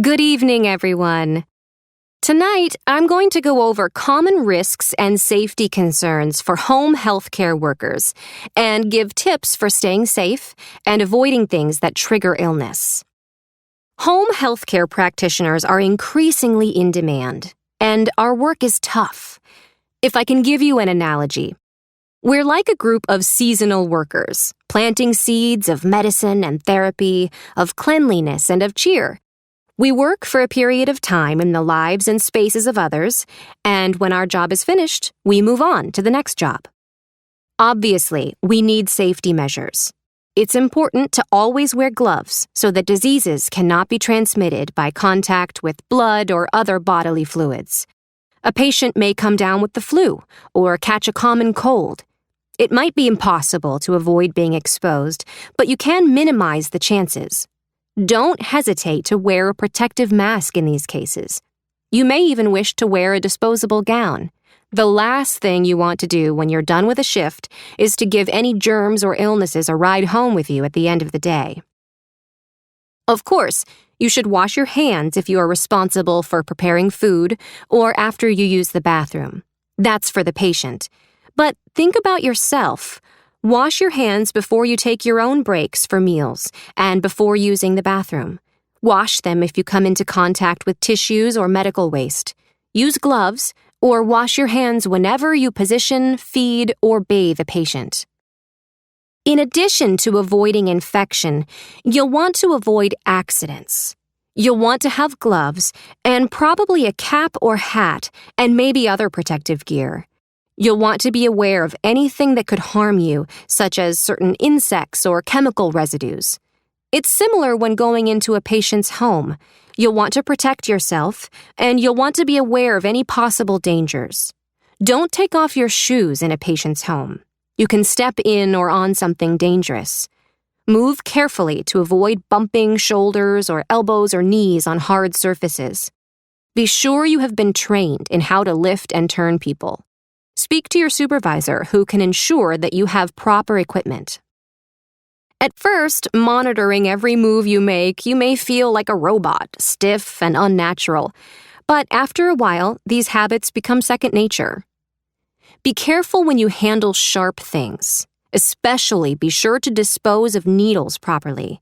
Good evening, everyone. Tonight, I'm going to go over common risks and safety concerns for home healthcare workers and give tips for staying safe and avoiding things that trigger illness. Home healthcare practitioners are increasingly in demand, and our work is tough. If I can give you an analogy, we're like a group of seasonal workers, planting seeds of medicine and therapy, of cleanliness and of cheer. We work for a period of time in the lives and spaces of others, and when our job is finished, we move on to the next job. Obviously, we need safety measures. It's important to always wear gloves so that diseases cannot be transmitted by contact with blood or other bodily fluids. A patient may come down with the flu or catch a common cold. It might be impossible to avoid being exposed, but you can minimize the chances. Don't hesitate to wear a protective mask in these cases. You may even wish to wear a disposable gown. The last thing you want to do when you're done with a shift is to give any germs or illnesses a ride home with you at the end of the day. Of course, you should wash your hands if you are responsible for preparing food or after you use the bathroom. That's for the patient. But think about yourself. Wash your hands before you take your own breaks for meals and before using the bathroom. Wash them if you come into contact with tissues or medical waste. Use gloves or wash your hands whenever you position, feed, or bathe a patient. In addition to avoiding infection, you'll want to avoid accidents. You'll want to have gloves and probably a cap or hat and maybe other protective gear. You'll want to be aware of anything that could harm you, such as certain insects or chemical residues. It's similar when going into a patient's home. You'll want to protect yourself, and you'll want to be aware of any possible dangers. Don't take off your shoes in a patient's home. You can step in or on something dangerous. Move carefully to avoid bumping shoulders or elbows or knees on hard surfaces. Be sure you have been trained in how to lift and turn people. Speak to your supervisor who can ensure that you have proper equipment. At first, monitoring every move you make, you may feel like a robot, stiff and unnatural. But after a while, these habits become second nature. Be careful when you handle sharp things. Especially be sure to dispose of needles properly.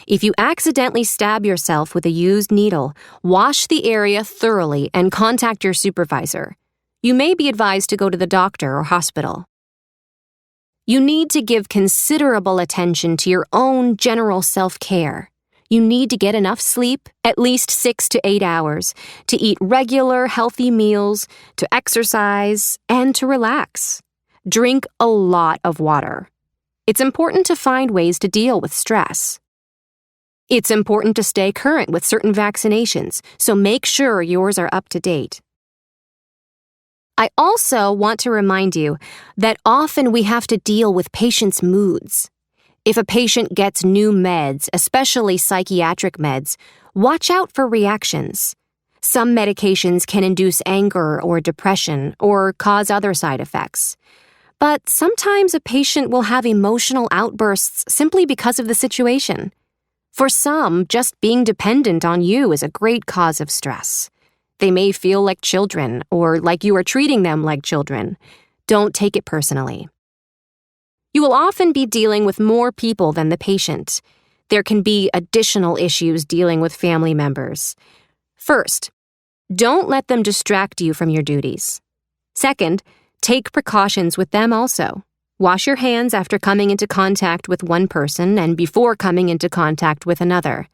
If you accidentally stab yourself with a used needle, wash the area thoroughly and contact your supervisor. You may be advised to go to the doctor or hospital. You need to give considerable attention to your own general self-care. You need to get enough sleep, at least 6 to 8 hours, to eat regular, healthy meals, to exercise, and to relax. Drink a lot of water. It's important to find ways to deal with stress. It's important to stay current with certain vaccinations, so make sure yours are up to date. I also want to remind you that often we have to deal with patients' moods. If a patient gets new meds, especially psychiatric meds, watch out for reactions. Some medications can induce anger or depression or cause other side effects. But sometimes a patient will have emotional outbursts simply because of the situation. For some, just being dependent on you is a great cause of stress. They may feel like children or like you are treating them like children. Don't take it personally. You will often be dealing with more people than the patient. There can be additional issues dealing with family members. First, don't let them distract you from your duties. Second, take precautions with them also. Wash your hands after coming into contact with one person and before coming into contact with another.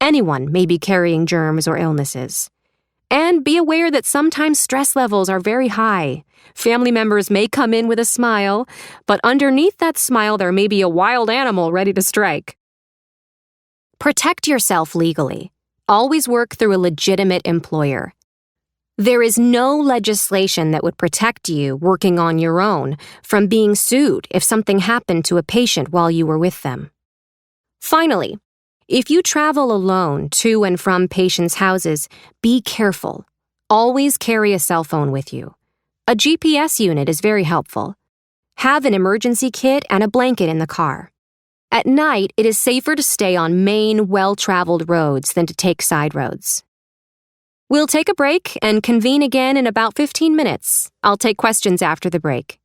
Anyone may be carrying germs or illnesses. And be aware that sometimes stress levels are very high. Family members may come in with a smile, but underneath that smile there may be a wild animal ready to strike. Protect yourself legally. Always work through a legitimate employer. There is no legislation that would protect you working on your own from being sued if something happened to a patient while you were with them. Finally, if you travel alone to and from patients' houses, be careful. Always carry a cell phone with you. A GPS unit is very helpful. Have an emergency kit and a blanket in the car. At night, it is safer to stay on main, well-traveled roads than to take side roads. We'll take a break and convene again in about 15 minutes. I'll take questions after the break.